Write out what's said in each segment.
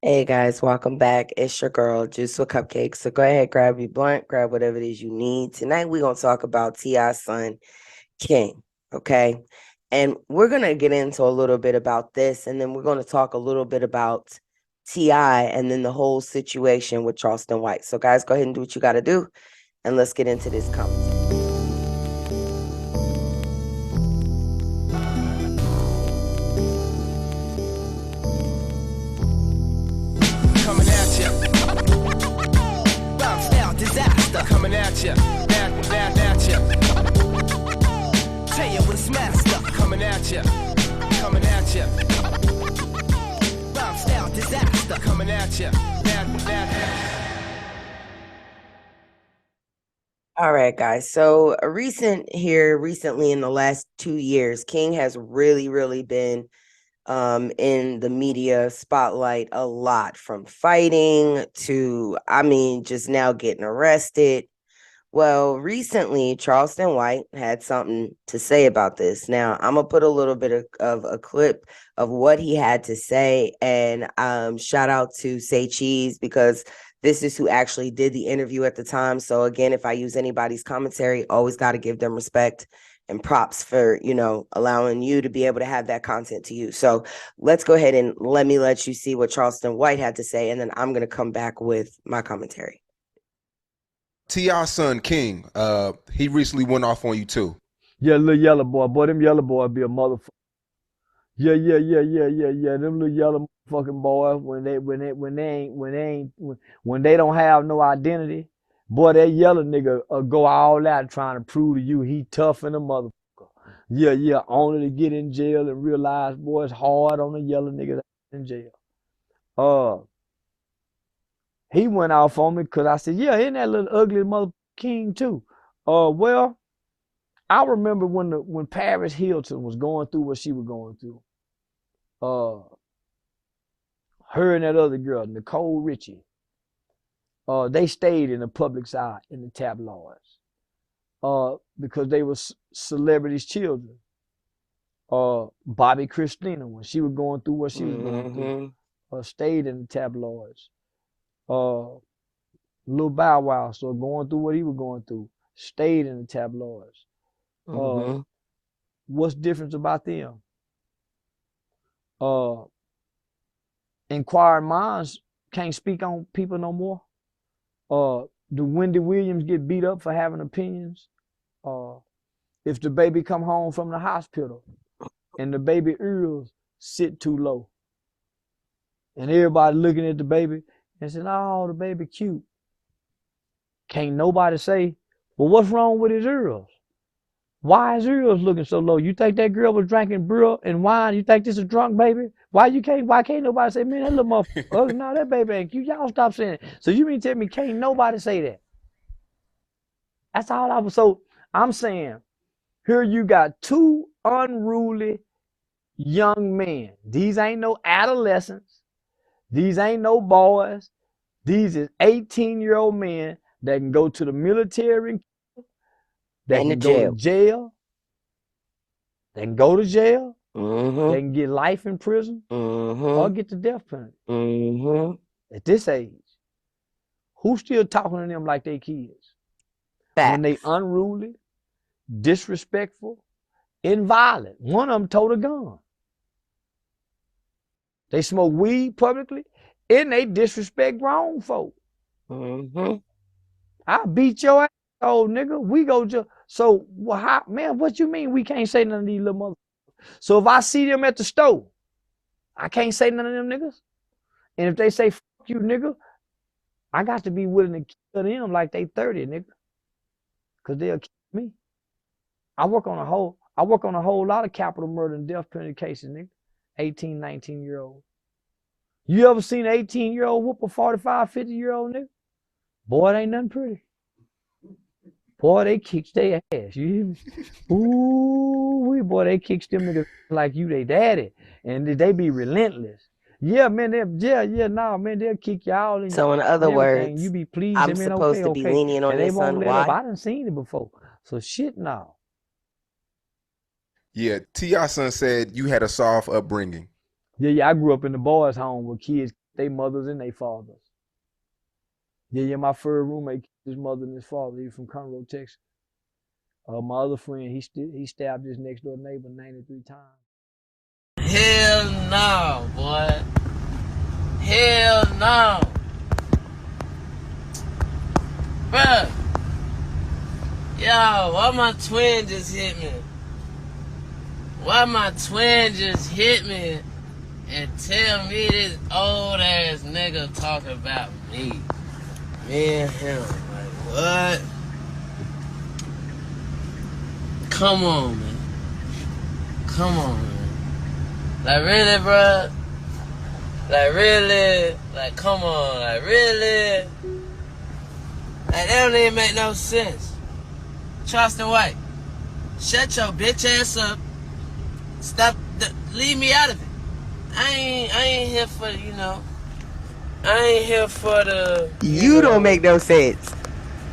Hey guys, welcome back. It's your girl, Juice with Cupcakes. So go ahead, grab your blunt, grab whatever it is you need. Tonight we're gonna talk about T.I.'s son, King. Okay. And we're gonna get into a little bit about this, and then we're gonna talk a little bit about T.I. and then the whole situation with Charleston White. So guys, go ahead and do what you gotta do, and let's get into this conversation. Coming at ya. Bomb style disaster. Coming at ya. At ya. Tell you what's master. Coming at ya. Coming at ya. Bomb style disaster. Coming at ya. All right, guys. So recently in the last 2 years, King has really been in the media spotlight a lot, from fighting to, just now getting arrested. Well, recently Charleston White had something to say about this. Now I'm gonna put a little bit of a clip of what he had to say, and shout out to Say Cheese, because this is who actually did the interview at the time. So again, if I use anybody's commentary, always got to give them respect and props for, allowing you to be able to have that content to use. So let's go ahead and let you see what Charleston White had to say, and then I'm going to come back with my commentary. T.I.'s son King, he recently went off on you too. Yeah, little yellow boy. Boy, them yellow boys be a motherfucker. Yeah. Them little yellow fucking boys, when they don't have no identity, boy, that yellow nigga go all out trying to prove to you he tough in a motherfucker. Yeah, only to get in jail and realize, boy, it's hard on the yellow nigga in jail. Uh, he went off on me because I said, yeah, isn't that little ugly mother King too? Well, I remember when Paris Hilton was going through what she was going through. Her and that other girl, Nicole Richie, they stayed in the public's eye in the tabloids because they were celebrities' children. Bobby Christina, when she was going through what she was going through, stayed in the tabloids. Lil Bow Wow, so going through what he was going through, stayed in the tabloids. What's different about them? Inquiring minds can't speak on people no more. Do Wendy Williams get beat up for having opinions? If the baby come home from the hospital and the baby ears sit too low, and everybody looking at the baby and saying, "Oh, the baby cute," can't nobody say, "Well, what's wrong with his ears? Why is ears looking so low? You think that girl was drinking beer and wine? You think this is a drunk baby? Why can't nobody say, man, that little motherfucker, no, that baby ain't cute. Y'all stop saying it." So you mean tell me can't nobody say that? That's all I was. So I'm saying, here you got two unruly young men. These ain't no adolescents. These ain't no boys. These is 18-year-old men that can go to the military, that And the can go to jail. jail. They can go to jail. Mm-hmm. They can get life in prison or get the death penalty. At this age, who's still talking to them like they kids? When they Facts. unruly, disrespectful, and violent. One of them told a gun. They smoke weed publicly, and they disrespect grown folk. I beat your ass, old nigga. We go to so how, man? What you mean we can't say none of these little motherfuckers? So if I see them at the store, I can't say none of them niggas. And if they say fuck you, nigga, I got to be willing to kill them like they 30, nigga, cause they'll kill me. I work on a whole lot of capital murder and death penalty cases, nigga. 18, 19-year-old. You ever seen an 18-year-old whoop a 45, 50-year-old nigga? Boy, it ain't nothing pretty. Boy, they kicks their ass. You hear me? Ooh, boy, they kicks them niggas like you they daddy. And they be relentless. Yeah, man, they'll kick you out and So in other everything. You words, be pleased, I'm and man, supposed to be okay. lenient on And they your won't son. let up. Why? I done seen it before. So shit now. Yeah, T.I.'s son said you had a soft upbringing. Yeah, I grew up in the boys' home where kids they mothers and they fathers. Yeah, my first roommate, his mother and his father, he from Conroe, Texas. My other friend, he stabbed his next door neighbor 93 times. Hell no, boy. Hell no. Bruh. Yo, why my twin just hit me? Why my twin just hit me and tell me this old ass nigga talking about me? Me and him. Like, what? Come on, man. Come on, man. Like, really, bruh? Like, really? Like, come on. Like, really? Like, that don't even make no sense. Charleston White, shut your bitch ass up. Stop. Leave me out of it. I ain't here for, you know. I ain't here for the... You don't make no sense.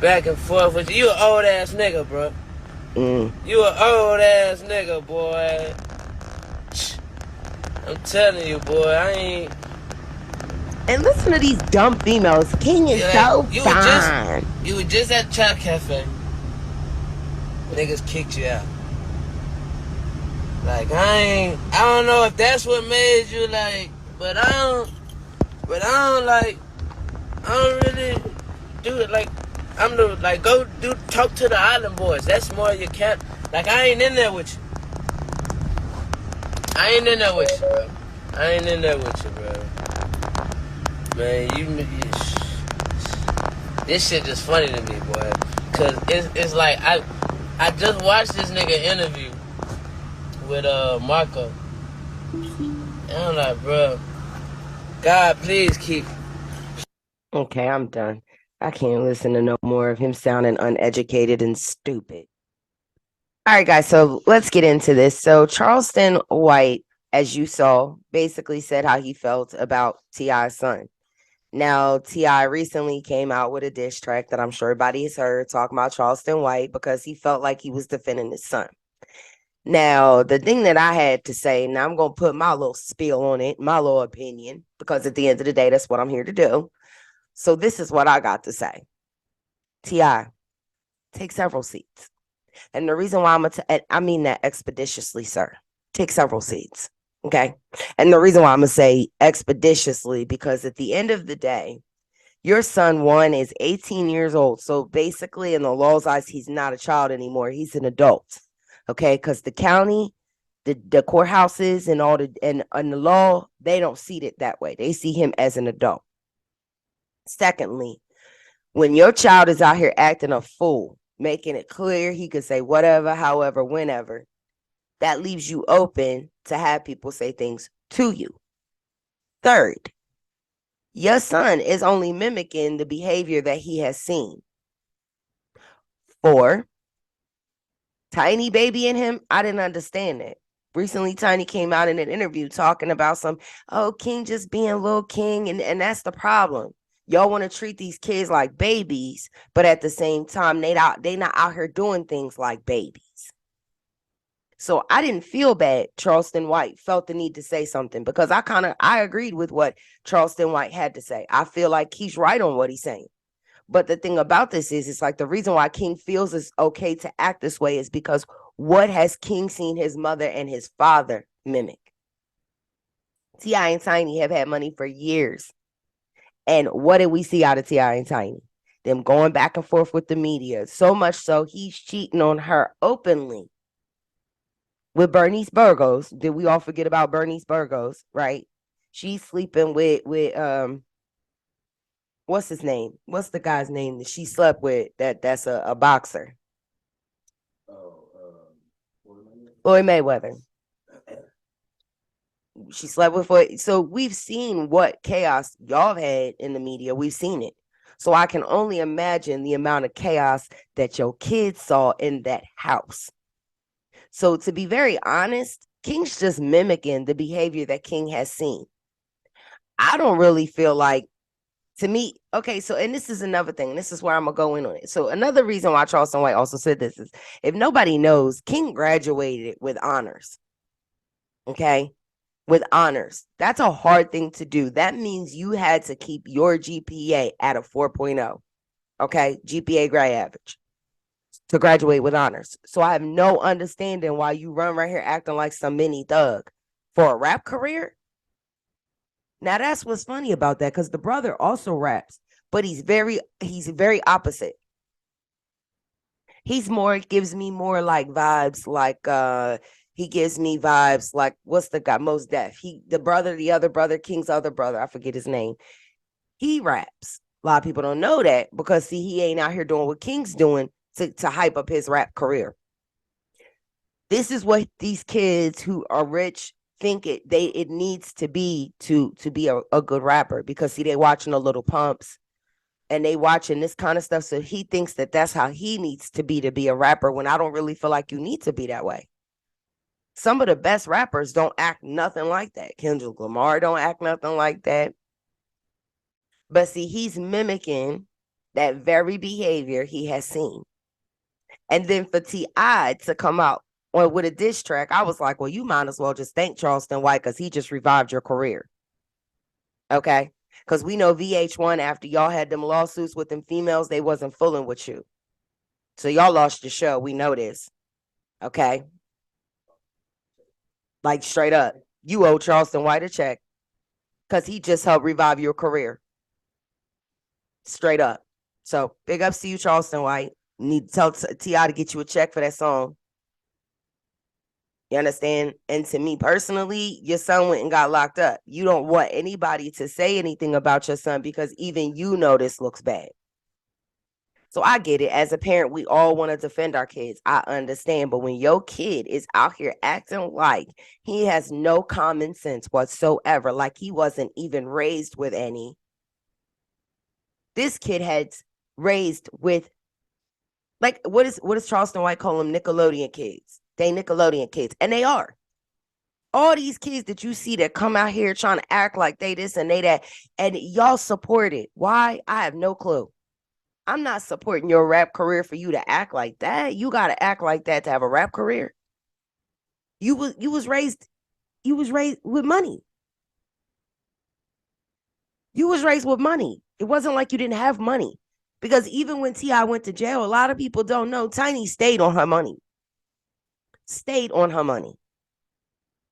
Back and forth with you. You an old ass nigga, bro. You an old ass nigga, boy. I'm telling you, boy, I ain't... And listen to these dumb females. King is so fine. You were just at Trap Cafe. Niggas kicked you out. Like, I don't know if that's what made you like, but I don't really do it like, I'm the, like, talk to the island boys. That's more your cat. Like, I ain't in there with you. I ain't in there with you, bro. Man, this shit just funny to me, boy. Cause it's like, I just watched this nigga interview with Marco. And I'm like, bro, God, please keep. Okay, I'm done. I can't listen to no more of him sounding uneducated and stupid. All right, guys, so let's get into this. So Charleston White, as you saw, basically said how he felt about T.I.'s son. Now, T.I. recently came out with a diss track that I'm sure everybody has heard, talking about Charleston White because he felt like he was defending his son. Now, the thing that I had to say, now I'm going to put my little spiel on it, my little opinion, because at the end of the day, that's what I'm here to do. So this is what I got to say. T.I., take several seats. And the reason why I mean that expeditiously, sir. Take several seats. Okay. And the reason why I'm going to say expeditiously, because at the end of the day, your son, one, is 18 years old. So basically, in the law's eyes, he's not a child anymore. He's an adult. Okay. Because the county, the courthouses and all and the law, they don't see it that way. They see him as an adult. Secondly, when your child is out here acting a fool, making it clear he could say whatever, however, whenever, that leaves you open to have people say things to you. Third, your son is only mimicking the behavior that he has seen. 4, Tiny baby in him, I didn't understand that. Recently, Tiny came out in an interview talking about King just being little King, and that's the problem. Y'all want to treat these kids like babies, but at the same time, they not out here doing things like babies. So I didn't feel bad. Charleston White felt the need to say something because I agreed with what Charleston White had to say. I feel like he's right on what he's saying. But the thing about this is, it's like the reason why King feels it's okay to act this way is because what has King seen his mother and his father mimic? T.I. and Tiny have had money for years. And what did we see out of T.I. and Tiny? Them going back and forth with the media. So much so he's cheating on her openly with Bernice Burgos. Did we all forget about Bernice Burgos, right? She's sleeping with what's his name? What's the guy's name that she slept with that's a boxer? Floyd Mayweather. She slept with Floyd. So we've seen what chaos y'all had in the media. We've seen it. So I can only imagine the amount of chaos that your kids saw in that house. So to be very honest, King's just mimicking the behavior that King has seen. I don't really feel like, to me, okay, so, and this is another thing. This is where I'm going to go in on it. So another reason why Charleston White also said this is, if nobody knows, King graduated with honors. Okay? with honors. That's a hard thing to do. That means you had to keep your GPA at a 4.0. Okay, GPA grade average to graduate with honors. So I have no understanding why you run right here acting like some mini thug for a rap career. Now that's what's funny about that, because the brother also raps, but he's very opposite. He's more, gives me more like vibes like he gives me vibes like, what's the guy, Most Def? The other brother, King's other brother, I forget his name. He raps. A lot of people don't know that because see, he ain't out here doing what King's doing to hype up his rap career. This is what these kids who are rich think it needs to be a good rapper, because see, they watching the Little Pumps and they watching this kind of stuff. So he thinks that that's how he needs to be a rapper, when I don't really feel like you need to be that way. Some of the best rappers don't act nothing like that. Kendrick Lamar don't act nothing like that. But see, he's mimicking that very behavior he has seen. And then for T.I. to come out with a diss track, I was like, well, you might as well just thank Charleston White, because he just revived your career. Okay? Because we know VH1, after y'all had them lawsuits with them females, they wasn't fooling with you. So y'all lost your show. We know this. Okay? Like, straight up. You owe Charleston White a check, because he just helped revive your career. Straight up. So big ups to you, Charleston White. You need to tell T.I. to get you a check for that song. You understand? And to me personally, your son went and got locked up. You don't want anybody to say anything about your son, because even you know this looks bad. So I get it. As a parent, we all want to defend our kids. I understand. But when your kid is out here acting like he has no common sense whatsoever, like he wasn't even raised with any. This kid had raised with, like, what does Charleston White call them? Nickelodeon kids. They Nickelodeon kids. And they are. All these kids that you see that come out here trying to act like they this and they that, and y'all support it. Why? I have no clue. I'm not supporting your rap career for you to act like that. You got to act like that to have a rap career. You was raised with money. You was raised with money. It wasn't like you didn't have money. Because even when T.I. went to jail, a lot of people don't know Tiny stayed on her money. Stayed on her money.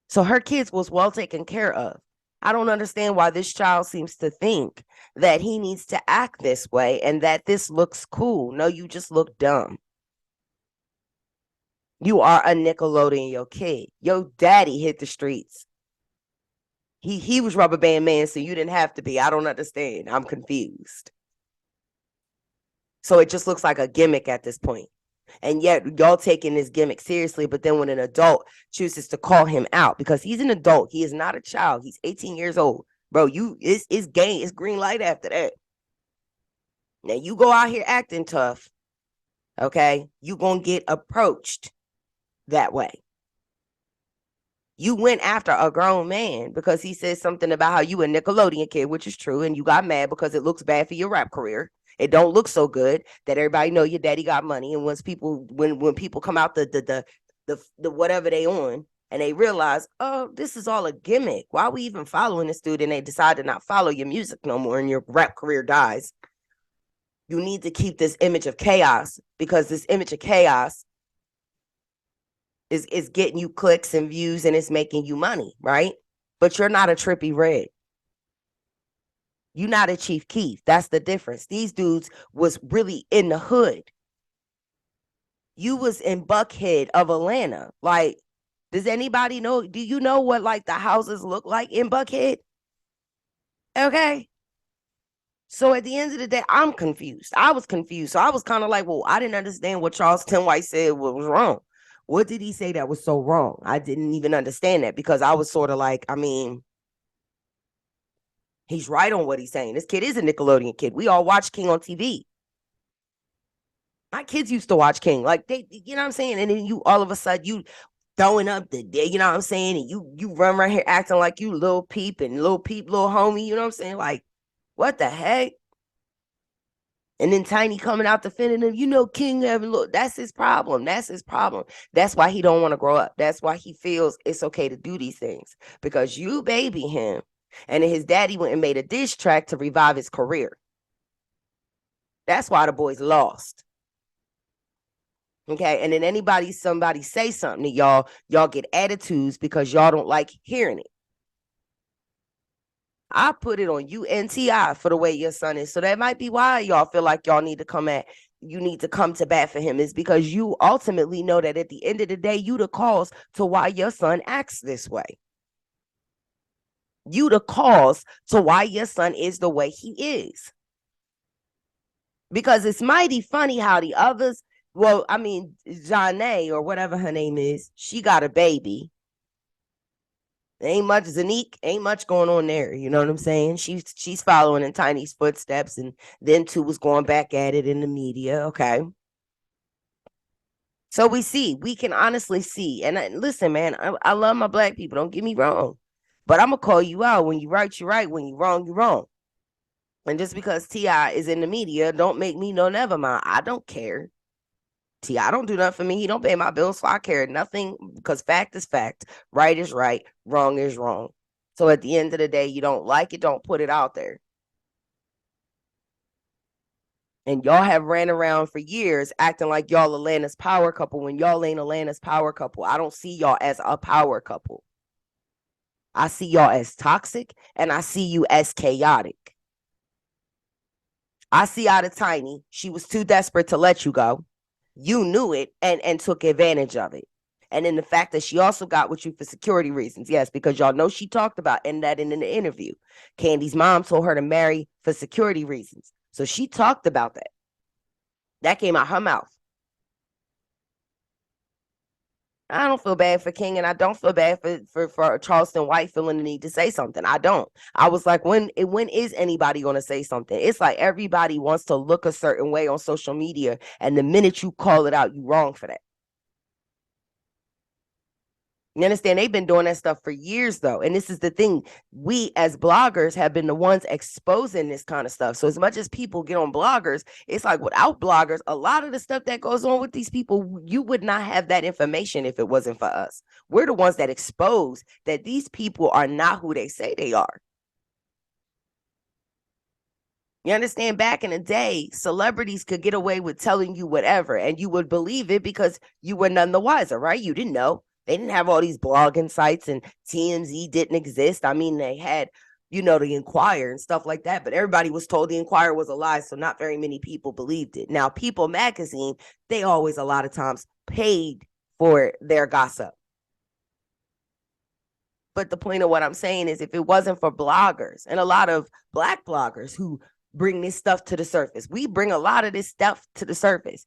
So her kids was well taken care of. I don't understand why this child seems to think that he needs to act this way and that this looks cool. No, you just look dumb. You are a Nickelodeon, your kid. Your daddy hit the streets. He was Rubber Band Man, so you didn't have to be. I don't understand. I'm confused. So it just looks like a gimmick at this point. And yet y'all taking this gimmick seriously, but then when an adult chooses to call him out, because he's an adult, he is not a child. He's 18 years old. Bro, it's game, it's green light after that. Now you go out here acting tough, okay? You gonna get approached that way. You went after a grown man because he said something about how you a Nickelodeon kid, which is true, and you got mad because it looks bad for your rap career. It don't look so good that everybody know your daddy got money. And once people, when people come out the whatever they on and they realize, oh, this is all a gimmick. Why are we even following this dude? And they decide to not follow your music no more and your rap career dies. You need to keep this image of chaos, because this image of chaos is getting you clicks and views and it's making you money, right? But you're not a Trippie Redd. You're not a Chief Keef. That's the difference. These dudes was really in the hood. You was in Buckhead of Atlanta. Like, does anybody know? Do you know what like the houses look like in Buckhead? Okay. So at the end of the day, I'm confused. I was confused. So I was kind of like, well, I didn't understand what Charleston White said was wrong. What did he say that was so wrong? I didn't even understand that, because I was sort of like, I mean, he's right on what he's saying. This kid is a Nickelodeon kid. We all watch King on TV. My kids used to watch King. Like, they, you know what I'm saying? And then you, all of a sudden, you throwing up the day, you know what I'm saying? And you run right here acting like you Lil Peep and Lil Peep, little homie, you know what I'm saying? Like, what the heck? And then Tiny coming out defending him, you know, King having look, that's his problem. That's his problem. That's why he don't want to grow up. That's why he feels it's okay to do these things. Because you baby him. And then his daddy went and made a diss track to revive his career. That's why the boys lost. Okay. And then somebody say something to y'all get attitudes because y'all don't like hearing it. I put it on you and Ti for the way your son is. So that might be why y'all feel like you need to come to bat for him, is because you ultimately know that at the end of the day, you the cause to why your son acts this way. You the cause to why your son is the way he is. Because it's mighty funny how the others, well, I mean, Janae or whatever her name is, she got a baby. Ain't much Zanique, ain't much going on there. You know what I'm saying? She's following in Tiny's footsteps, and then two was going back at it in the media. Okay. So we can honestly see. And listen, man, I love my black people. Don't get me wrong. But I'm going to call you out. When you right, you're right. When you wrong, you're wrong. And just because T.I. is in the media, don't make me no never mind. I don't care. T.I. don't do nothing for me. He don't pay my bills, so I care nothing, because fact is fact. Right is right. Wrong is wrong. So at the end of the day, you don't like it, don't put it out there. And y'all have ran around for years acting like y'all Atlanta's power couple when y'all ain't Atlanta's power couple. I don't see y'all as a power couple. I see y'all as toxic, and I see you as chaotic. I see out of Tiny, she was too desperate to let you go. You knew it and took advantage of it. And then the fact that she also got with you for security reasons. Yes, because y'all know she talked about in the interview. Candy's mom told her to marry for security reasons. So she talked about that. That came out her mouth. I don't feel bad for King, and I don't feel bad for Charleston White feeling the need to say something. I don't. I was like, when is anybody going to say something? It's like everybody wants to look a certain way on social media, and the minute you call it out, you wrong for that. You understand? They've been doing that stuff for years, though. And this is the thing. We as bloggers have been the ones exposing this kind of stuff. So as much as people get on bloggers, it's like without bloggers, a lot of the stuff that goes on with these people, you would not have that information if it wasn't for us. We're the ones that expose that these people are not who they say they are. You understand? Back in the day, celebrities could get away with telling you whatever, and you would believe it because you were none the wiser, right? You didn't know. They didn't have all these blogging sites, and TMZ didn't exist. I mean, they had, the Inquirer and stuff like that, but everybody was told the Inquirer was a lie, so not very many people believed it. Now, People magazine, they always a lot of times paid for their gossip. But the point of what I'm saying is, if it wasn't for bloggers and a lot of Black bloggers who bring this stuff to the surface, we bring a lot of this stuff to the surface.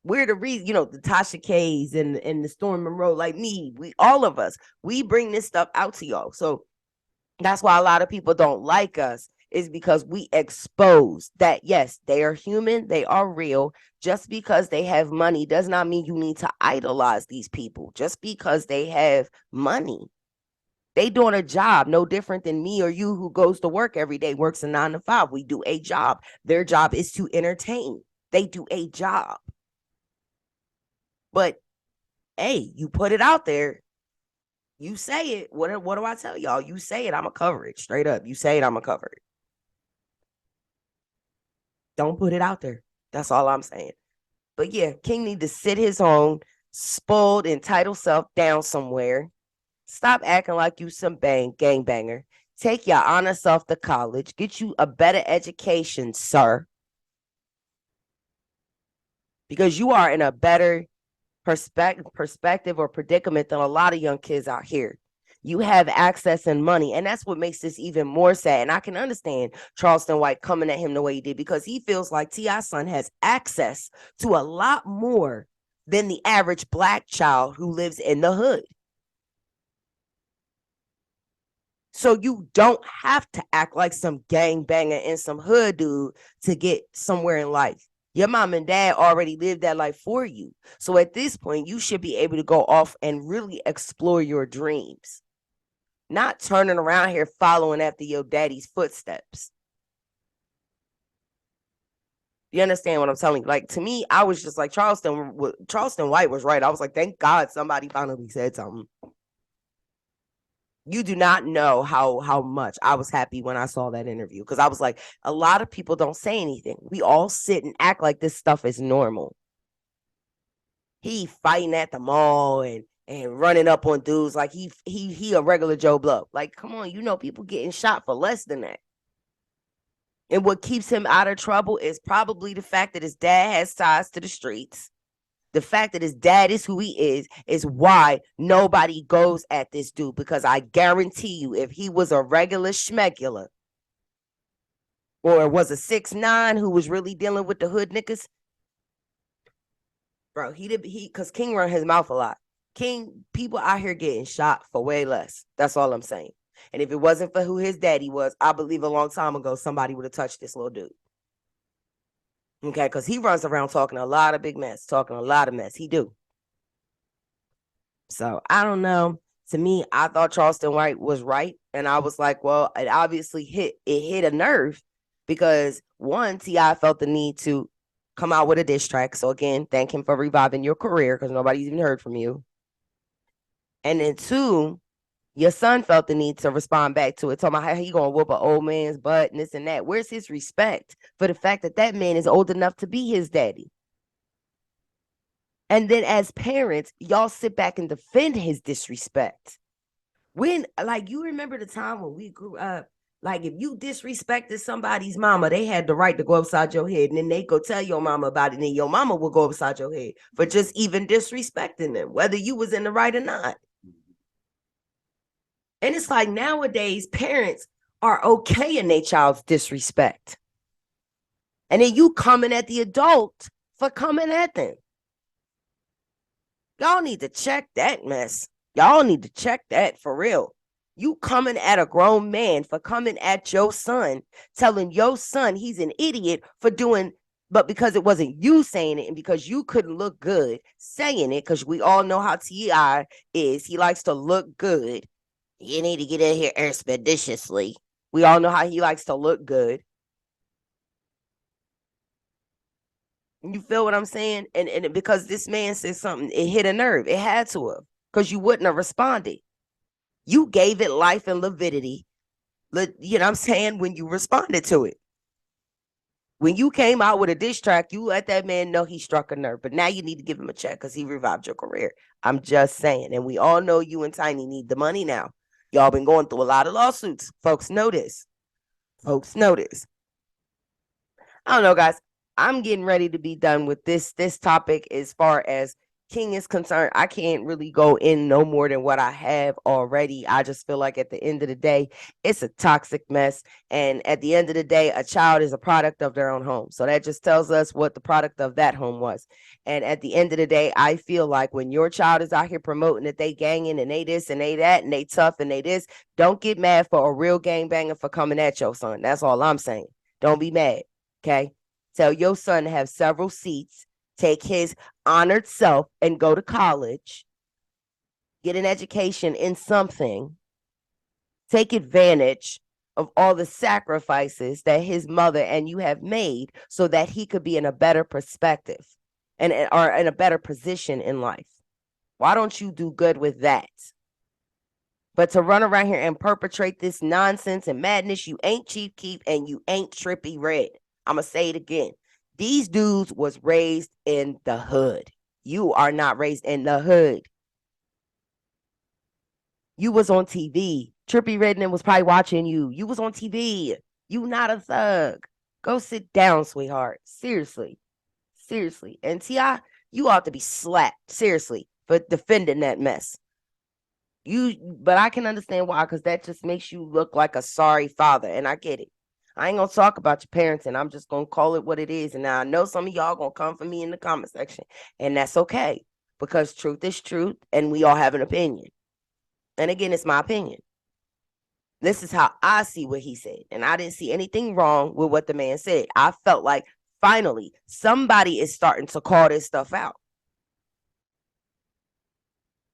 We're the reason, the Tasha K's and the Storm Monroe, like me, all of us, we bring this stuff out to y'all. So that's why a lot of people don't like us, is because we expose that, yes, they are human, they are real. Just because they have money does not mean you need to idolize these people. Just because they have money, they doing a job no different than me or you who goes to work every day, works a 9 to 5. We do a job. Their job is to entertain. They do a job. But, hey, you put it out there. You say it. What do I tell y'all? You say it, I'm going to cover it. Straight up. You say it, I'm going to cover it. Don't put it out there. That's all I'm saying. But, yeah, King need to sit his own spoiled, entitled self down somewhere. Stop acting like you some gangbanger. Take your honest self to college. Get you a better education, sir. Because you are in a better perspective or predicament than a lot of young kids out here. You have access and money, and that's what makes this even more sad. And I can understand Charleston White coming at him the way he did, because he feels like T.I.'s son has access to a lot more than the average Black child who lives in the hood. So you don't have to act like some gangbanger and some hood dude to get somewhere in life. Your mom and dad already lived that life for you. So at this point, you should be able to go off and really explore your dreams. Not turning around here following after your daddy's footsteps. You understand what I'm telling you? Like, to me, I was just like, Charleston White was right. I was like, thank God somebody finally said something. You do not know how much I was happy when I saw that interview, because I was like, a lot of people don't say anything. We all sit and act like this stuff is normal. He fighting at the mall and running up on dudes like he a regular Joe Blow. Like, come on, people getting shot for less than that. And what keeps him out of trouble is probably the fact that his dad has ties to the streets. The fact that his dad is who he is why nobody goes at this dude. Because I guarantee you, if he was a regular schmegular or was a 6'9" who was really dealing with the hood niggas, bro, because King run his mouth a lot. King, people out here getting shot for way less. That's all I'm saying. And if it wasn't for who his daddy was, I believe a long time ago somebody would have touched this little dude. Okay, because he runs around talking a lot of big mess, talking a lot of mess. He do. So I don't know. To me, I thought Charleston White was right. And I was like, well, it obviously hit a nerve because one, T.I. felt the need to come out with a diss track. So again, thank him for reviving your career because nobody's even heard from you. And then two, your son felt the need to respond back to it, talking about how he gonna whoop an old man's butt and this and that. Where's his respect for the fact that that man is old enough to be his daddy? And then as parents, y'all sit back and defend his disrespect. When, like, you remember the time when we grew up, like, if you disrespected somebody's mama, they had the right to go upside your head, and then they go tell your mama about it, and then your mama will go upside your head for just even disrespecting them, whether you was in the right or not. And it's like nowadays, parents are okay in their child's disrespect. And then you coming at the adult for coming at them. Y'all need to check that mess. Y'all need to check that for real. You coming at a grown man for coming at your son, telling your son he's an idiot for doing, but because it wasn't you saying it and because you couldn't look good saying it, because we all know how T.I. is. He likes to look good. You need to get in here expeditiously. We all know how he likes to look good. You feel what I'm saying? And because this man said something, it hit a nerve. It had to have, because you wouldn't have responded. You gave it life and lividity, you know what I'm saying, when you responded to it. When you came out with a diss track, you let that man know he struck a nerve. But now you need to give him a check because he revived your career. I'm just saying. And we all know you and Tiny need the money now. Y'all been going through a lot of lawsuits. Folks know this. Folks know this. I don't know, guys. I'm getting ready to be done with this topic as far as King is concerned. I can't really go in no more than what I have already. I just feel like at the end of the day, it's a toxic mess. And at the end of the day, a child is a product of their own home. So that just tells us what the product of that home was. And at the end of the day, I feel like when your child is out here promoting that they ganging and they this and they that and they tough and they this, don't get mad for a real gangbanger for coming at your son. That's all I'm saying. Don't be mad. Okay. Tell your son to have several seats, take his honored self and go to college, get an education in something, take advantage of all the sacrifices that his mother and you have made so that he could be in a better perspective and or in a better position in life. Why don't you do good with that? But to run around here and perpetrate this nonsense and madness, you ain't Chief Keef and you ain't Trippie Redd. I'm going to say it again. These dudes was raised in the hood. You are not raised in the hood. You was on TV. Trippie Redd was probably watching you. You was on TV. You not a thug. Go sit down, sweetheart. Seriously. Seriously. And T.I., you ought to be slapped. Seriously. For defending that mess. But I can understand why, because that just makes you look like a sorry father. And I get it. I ain't going to talk about your parents, and I'm just going to call it what it is. And now I know some of y'all going to come for me in the comment section, and that's okay, because truth is truth, and we all have an opinion. And again, it's my opinion. This is how I see what he said, and I didn't see anything wrong with what the man said. I felt like finally somebody is starting to call this stuff out.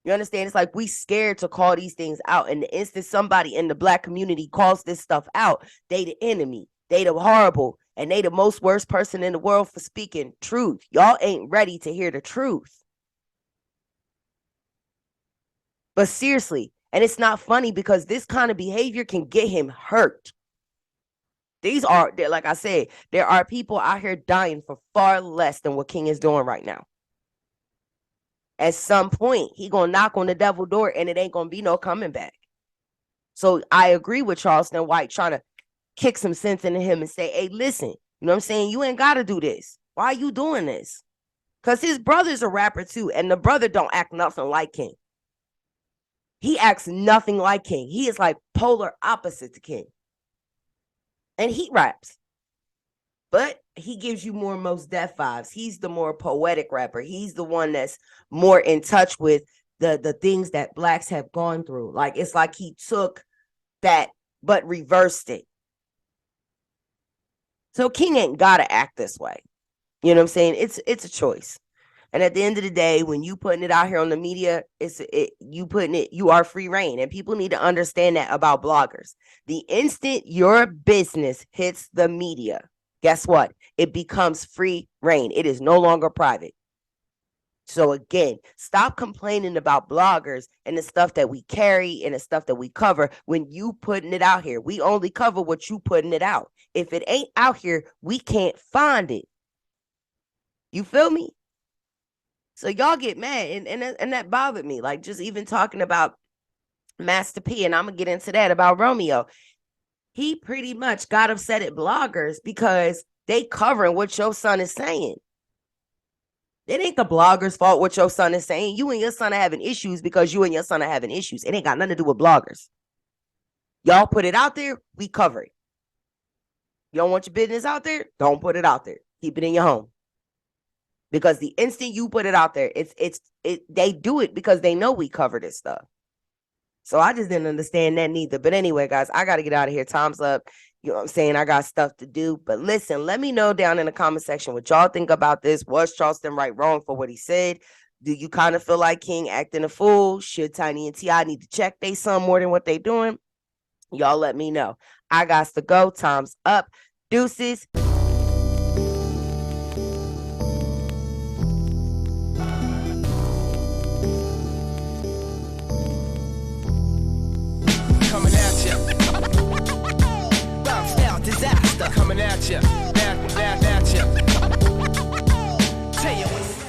You understand? It's like we scared to call these things out. And the instant somebody in the Black community calls this stuff out, they the enemy. They the horrible. And they the most worst person in the world for speaking truth. Y'all ain't ready to hear the truth. But seriously, and it's not funny because this kind of behavior can get him hurt. Like I said, there are people out here dying for far less than what King is doing right now. At some point, he gonna knock on the devil door and it ain't gonna be no coming back. So I agree with Charleston White trying to kick some sense into him and say, hey, listen, you know what I'm saying? You ain't got to do this. Why are you doing this? Because his brother's a rapper too, and the brother don't act nothing like King. He acts nothing like King. He is like polar opposite to King. And he raps. But he gives you more Mos Def vibes. He's the more poetic rapper. He's the one that's more in touch with the things that blacks have gone through. Like, it's like he took that but reversed it. So King ain't gotta act this way. You know what I'm saying? It's a choice. And at the end of the day, when you putting it out here on the media, you are free reign. And people need to understand that about bloggers. The instant your business hits the media, guess what? It becomes free reign. It is no longer private. So again, stop complaining about bloggers and the stuff that we carry and the stuff that we cover when you putting it out here. We only cover what you putting it out. If it ain't out here, we can't find it. You feel me? So y'all get mad, and that bothered me. Like, just even talking about Master P, and I'm going to get into that about Romeo. He pretty much got upset at bloggers because they covering what your son is saying. It ain't the blogger's fault what your son is saying. You and your son are having issues because you and your son are having issues. It ain't got nothing to do with bloggers. Y'all put it out there, we cover it. You don't want your business out there? Don't put it out there. Keep it in your home. Because the instant you put it out there, they do it because they know we cover this stuff. So I just didn't understand that neither. But anyway, guys, I got to get out of here. Time's up. You know what I'm saying? I got stuff to do. But listen, let me know down in the comment section what y'all think about this. Was Charleston right wrong for what he said? Do you kind of feel like King acting a fool? Should Tiny and Ti need to check they son more than what they doing? Y'all let me know. I got to go. Time's up. Deuces. Coming at ya. Bomb style disaster. Coming at ya. At ya. Tell you what's